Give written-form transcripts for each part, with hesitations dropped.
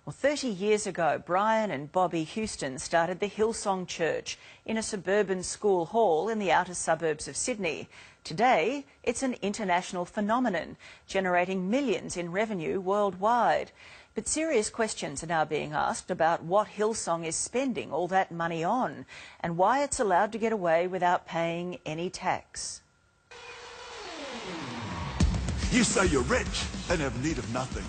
Well, 30 years ago, Brian and Bobby Houston started the Hillsong Church in a suburban school hall in the outer suburbs of Sydney. Today, it's an international phenomenon, generating millions in revenue worldwide. But serious questions are now being asked about what Hillsong is spending all that money on and why it's allowed to get away without paying any tax. You say you're rich and have need of nothing.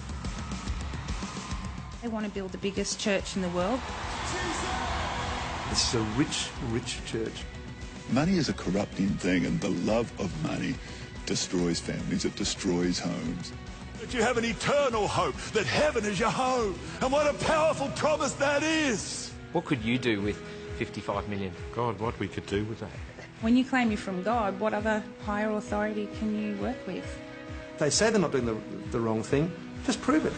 They want to build the biggest church in the world. This is a rich, rich church. Money is a corrupting thing, and the love of money destroys families, it destroys homes. That you have an eternal hope, that heaven is your home, and what a powerful promise that is. What could you do with 55 million? God, what we could do with that. When you claim you're from God, what other higher authority can you work with? They say they're not doing the wrong thing, just prove it.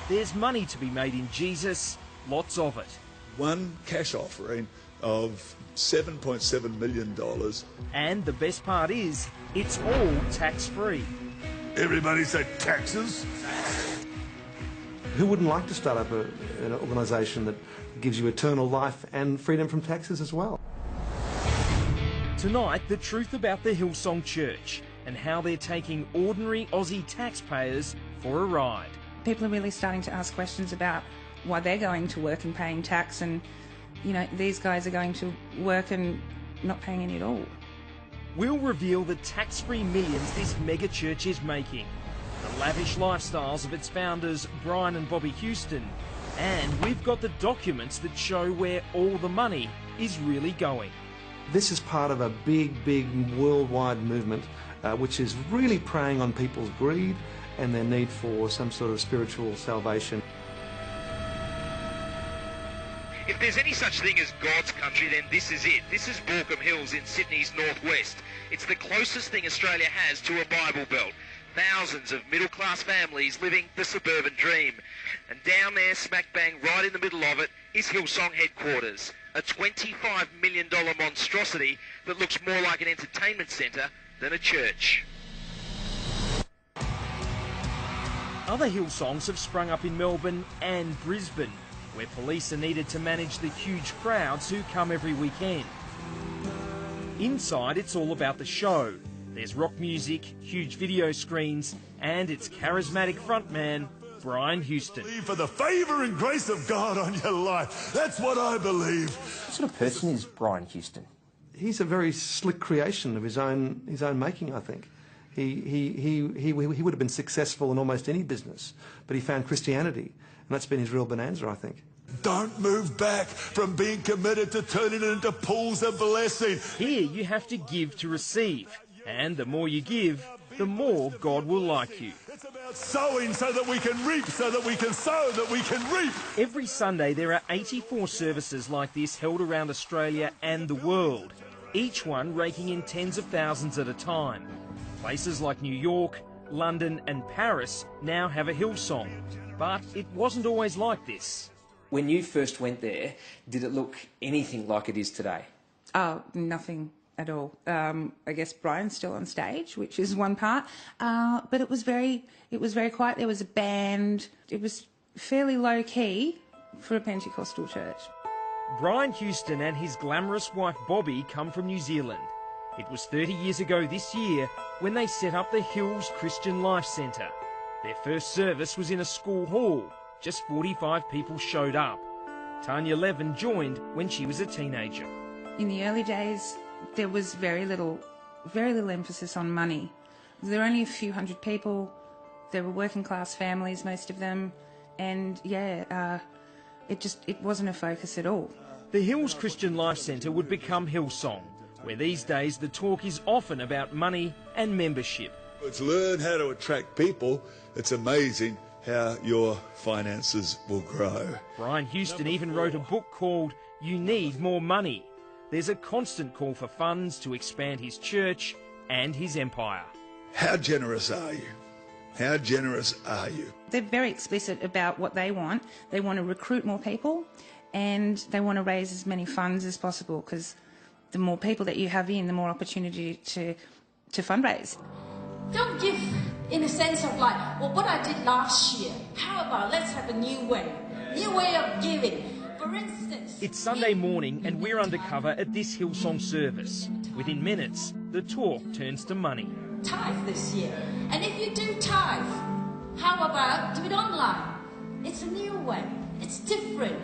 There's money to be made in Jesus, lots of it. One cash offering of $7.7 million. And the best part is, it's all tax-free. Everybody say taxes. Who wouldn't like to start up an organisation that gives you eternal life and freedom from taxes as well? Tonight, the truth about the Hillsong Church and how they're taking ordinary Aussie taxpayers for a ride. People are really starting to ask questions about why they're going to work and paying tax, and, you know, these guys are going to work and not paying any at all. We'll reveal the tax-free millions this mega church is making, the lavish lifestyles of its founders, Brian and Bobby Houston, and we've got the documents that show where all the money is really going. This is part of a big, big worldwide movement which is really preying on people's greed and their need for some sort of spiritual salvation. If there's any such thing as God's country, then this is it. This is Baulkham Hills in Sydney's northwest. It's the closest thing Australia has to a Bible Belt. Thousands of middle-class families living the suburban dream. And down there, smack bang, right in the middle of it, is Hillsong headquarters. A $25 million monstrosity that looks more like an entertainment centre than a church. Other Hillsongs have sprung up in Melbourne and Brisbane, where police are needed to manage the huge crowds who come every weekend. Inside, it's all about the show. There's rock music, huge video screens, and its charismatic frontman, Brian Houston. For the favour and grace of God on your life. That's what I believe. What sort of person is Brian Houston? He's a very slick creation of his own making, I think. He would have been successful in almost any business, but he found Christianity, and that's been his real bonanza, I think. Don't move back from being committed to turning it into pools of blessing. Here you have to give to receive, and the more you give, the more God will like you. It's about sowing so that we can reap, so that we can sow, that we can reap. Every Sunday there are 84 services like this held around Australia and the world, each one raking in tens of thousands at a time. Places like New York, London and Paris now have a Hillsong, but it wasn't always like this. When you first went there, did it look anything like it is today? Oh, nothing at all. I guess Brian's still on stage, which is one part, but it was very quiet. There was a band. It was fairly low key for a Pentecostal church. Brian Houston and his glamorous wife Bobby come from New Zealand. It was 30 years ago this year when they set up the Hills Christian Life Centre. Their first service was in a school hall. Just 45 people showed up. Tanya Levin joined when she was a teenager. In the early days, there was very little emphasis on money. There were only a few hundred people. There were working class families, most of them, and it wasn't a focus at all. The Hills Christian Life Centre would become Hillsong, where these days the talk is often about money and membership. It's learn how to attract people. It's amazing how your finances will grow. Brian Houston even wrote a book called You Need More Money. There's a constant call for funds to expand his church and his empire. How generous are you? How generous are you? They're very explicit about what they want. They want to recruit more people, and they want to raise as many funds as possible, because the more people that you have in, the more opportunity to fundraise. Don't give in a sense of like, well, what I did last year, how about let's have a new way of giving. For instance... It's Sunday morning and we're undercover at this Hillsong service. Within minutes, the talk turns to money. Tithe this year. And if you do tithe, how about do it online? It's a new way. It's different.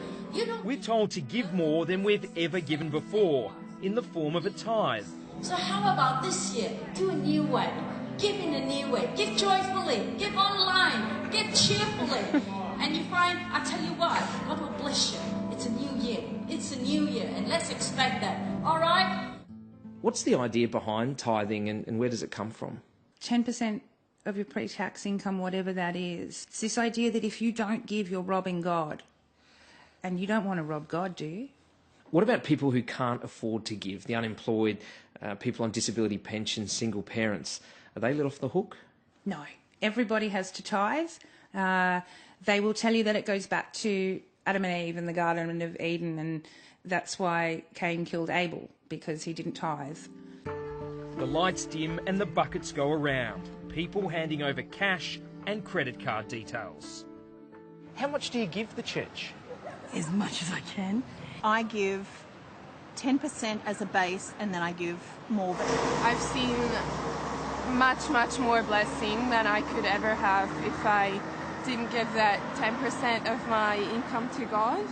We're told to give more than we've ever given before, in the form of a tithe. So how about this year? Do a new way. Give in a new way. Give joyfully. Give online. Give cheerfully. And you find, I tell you what, God will bless you. It's a new year. It's a new year. And let's expect that. All right? What's the idea behind tithing and where does it come from? 10% of your pre-tax income, whatever that is. It's this idea that if you don't give, you're robbing God. And you don't want to rob God, do you? What about people who can't afford to give? The unemployed, people on disability pensions, single parents. Are they let off the hook? No. Everybody has to tithe. They will tell you that it goes back to Adam and Eve in the Garden of Eden, and that's why Cain killed Abel, because he didn't tithe. The lights dim and the buckets go around. People handing over cash and credit card details. How much do you give the church? As much as I can. I give 10% as a base and then I give more. I've seen much more blessing than I could ever have if I didn't give that 10% of my income to God.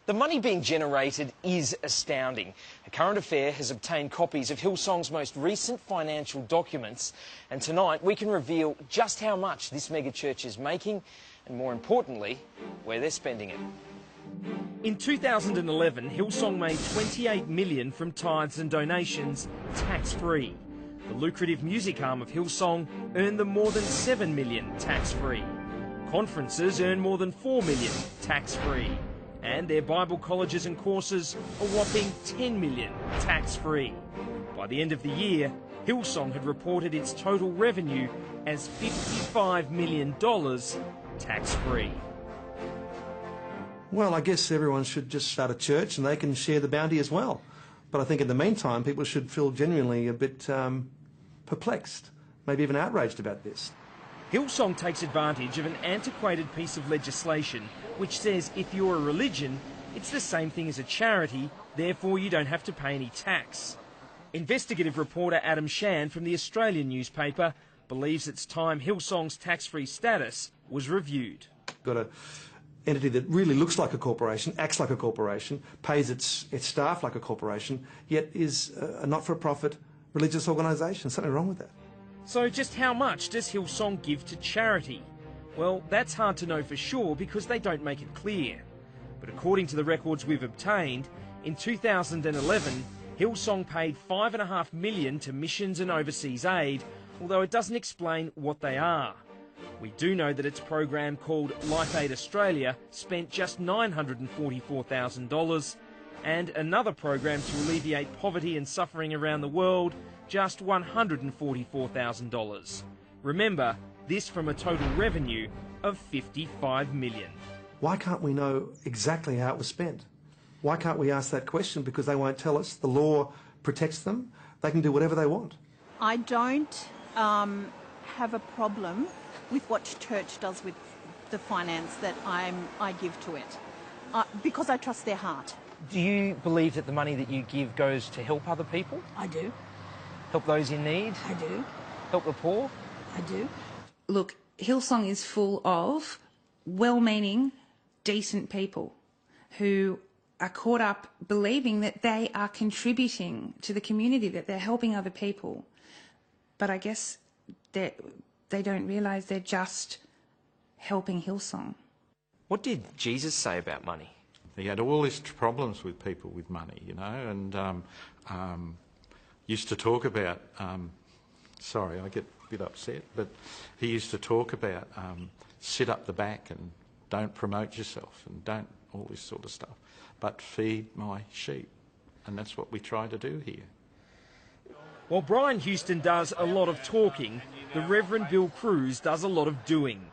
The money being generated is astounding. A Current Affair has obtained copies of Hillsong's most recent financial documents, and tonight we can reveal just how much this megachurch is making and, more importantly, where they're spending it. In 2011, Hillsong made $28 million from tithes and donations, tax-free. The lucrative music arm of Hillsong earned them more than $7 million tax-free. Conferences earn more than $4 million tax-free. And their Bible colleges and courses a whopping $10 million tax-free. By the end of the year, Hillsong had reported its total revenue as $55 million tax-free. Well, I guess everyone should just start a church and they can share the bounty as well. But I think in the meantime, people should feel genuinely a bit perplexed, maybe even outraged about this. Hillsong takes advantage of an antiquated piece of legislation which says if you're a religion, it's the same thing as a charity, therefore you don't have to pay any tax. Investigative reporter Adam Shan from the Australian newspaper believes it's time Hillsong's tax-free status was reviewed. Got an entity that really looks like a corporation, acts like a corporation, pays its staff like a corporation, yet is a not-for-profit religious organisation. Something wrong with that. So just how much does Hillsong give to charity? Well, that's hard to know for sure because they don't make it clear. But according to the records we've obtained, in 2011, Hillsong paid $5.5 million to missions and overseas aid, although it doesn't explain what they are. We do know that its program called Life Aid Australia spent just $944,000, and another program to alleviate poverty and suffering around the world just $144,000. Remember, this from a total revenue of $55 million. Why can't we know exactly how it was spent? Why can't we ask that question? Because they won't tell us. The law protects them. They can do whatever they want. I don't have a problem with what church does with the finance that I give to it, because I trust their heart. Do you believe that the money that you give goes to help other people? I do. Help those in need? I do. Help the poor? I do. Look, Hillsong is full of well-meaning, decent people who are caught up believing that they are contributing to the community, that they're helping other people. But I guess they don't realise they're just helping Hillsong. What did Jesus say about money? He had all these problems with people with money, you know, and used to talk about, sorry, I get a bit upset, but he used to talk about sit up the back and don't promote yourself and don't all this sort of stuff, but feed my sheep. And that's what we try to do here. While Brian Houston does a lot of talking, the Reverend Bill Cruz does a lot of doing.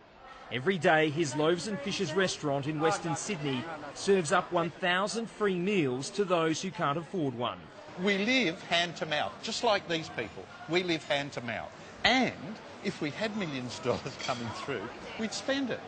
Every day, his Loaves and Fishes restaurant in Western Sydney serves up 1,000 free meals to those who can't afford one. We live hand to mouth, just like these people. We live hand to mouth. And if we had millions of dollars coming through, we'd spend it,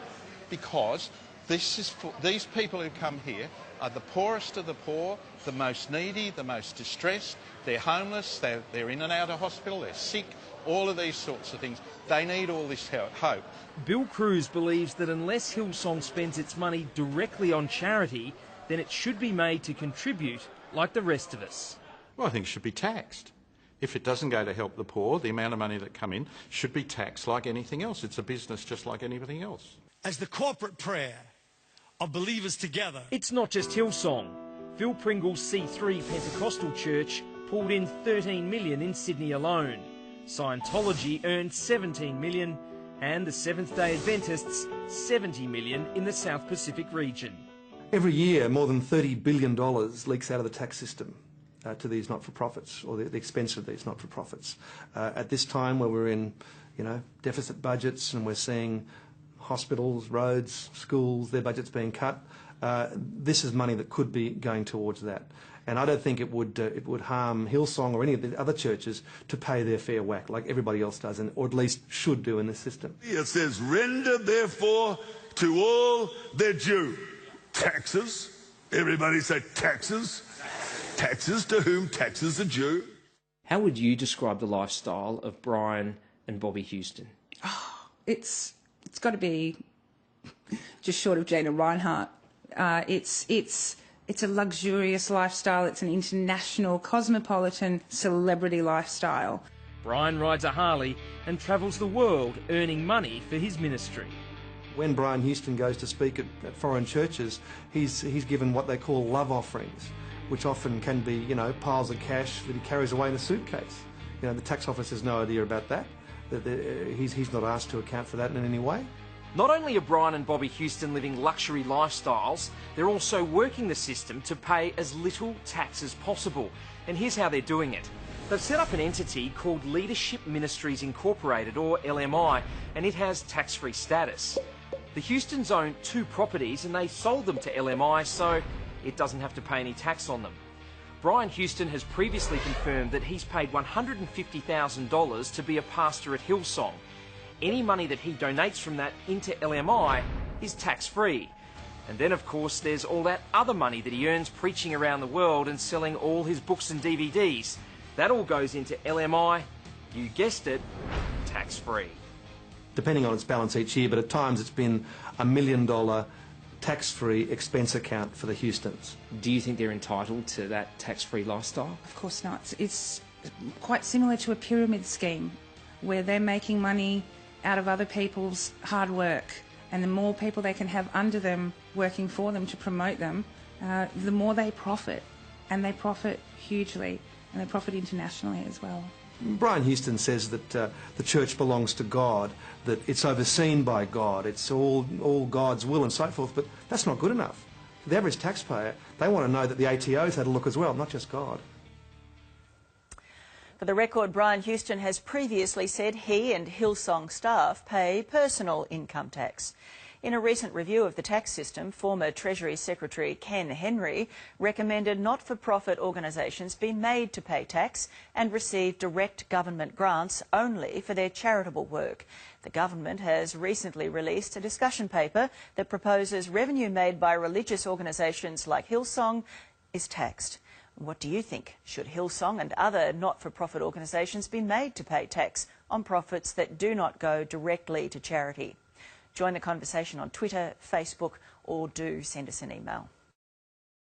because this is for, these people who come here are the poorest of the poor, the most needy, the most distressed. They're homeless, they're in and out of hospital, they're sick, all of these sorts of things. They need all this hope. Bill Cruz believes that unless Hillsong spends its money directly on charity, then it should be made to contribute like the rest of us. Well, I think it should be taxed. If it doesn't go to help the poor, the amount of money that come in should be taxed like anything else. It's a business just like anything else. As the corporate prayer of believers together. It's not just Hillsong. Phil Pringle's C3 Pentecostal Church pulled in $13 million in Sydney alone. Scientology earned $17 million, and the Seventh-day Adventists $70 million in the South Pacific region. Every year, more than $30 billion leaks out of the tax system to these not-for-profits, or the expense of these not-for-profits. At this time, where we're in, deficit budgets, and we're seeing hospitals, roads, schools, their budgets being cut, this is money that could be going towards that. And I don't think it would harm Hillsong or any of the other churches to pay their fair whack like everybody else does, or at least should do in this system. It says, render therefore to all their due. Taxes. Everybody say taxes. Taxes, to whom taxes are due. How would you describe the lifestyle of Brian and Bobby Houston? Oh, it's got to be just short of Jana Reinhardt. It's a luxurious lifestyle. It's an international, cosmopolitan, celebrity lifestyle. Brian rides a Harley and travels the world earning money for his ministry. When Brian Houston goes to speak at foreign churches, he's given what they call love offerings, which often can be, piles of cash that he carries away in a suitcase. The tax office has no idea about that. He's not asked to account for that in any way. Not only are Brian and Bobby Houston living luxury lifestyles, they're also working the system to pay as little tax as possible. And here's how they're doing it. They've set up an entity called Leadership Ministries Incorporated, or LMI, and it has tax-free status. The Houstons own 2 properties and they sold them to LMI, so it doesn't have to pay any tax on them. Brian Houston has previously confirmed that he's paid $150,000 to be a pastor at Hillsong. Any money that he donates from that into LMI is tax-free. And then, of course, there's all that other money that he earns preaching around the world and selling all his books and DVDs. That all goes into LMI, you guessed it, tax-free. Depending on its balance each year, but at times it's been $1 million tax-free expense account for the Houstons. Do you think they're entitled to that tax-free lifestyle? Of course not. It's quite similar to a pyramid scheme where they're making money out of other people's hard work, and the more people they can have under them working for them to promote them, the more they profit, and they profit hugely, and they profit internationally as well. Brian Houston says that the church belongs to God, that it's overseen by God, it's all God's will and so forth, but that's not good enough. For the average taxpayer, they want to know that the ATO's had a look as well, not just God. For the record, Brian Houston has previously said he and Hillsong staff pay personal income tax. In a recent review of the tax system, former Treasury Secretary Ken Henry recommended not-for-profit organisations be made to pay tax and receive direct government grants only for their charitable work. The government has recently released a discussion paper that proposes revenue made by religious organisations like Hillsong is taxed. What do you think? Should Hillsong and other not-for-profit organisations be made to pay tax on profits that do not go directly to charity? Join the conversation on Twitter, Facebook, or do send us an email.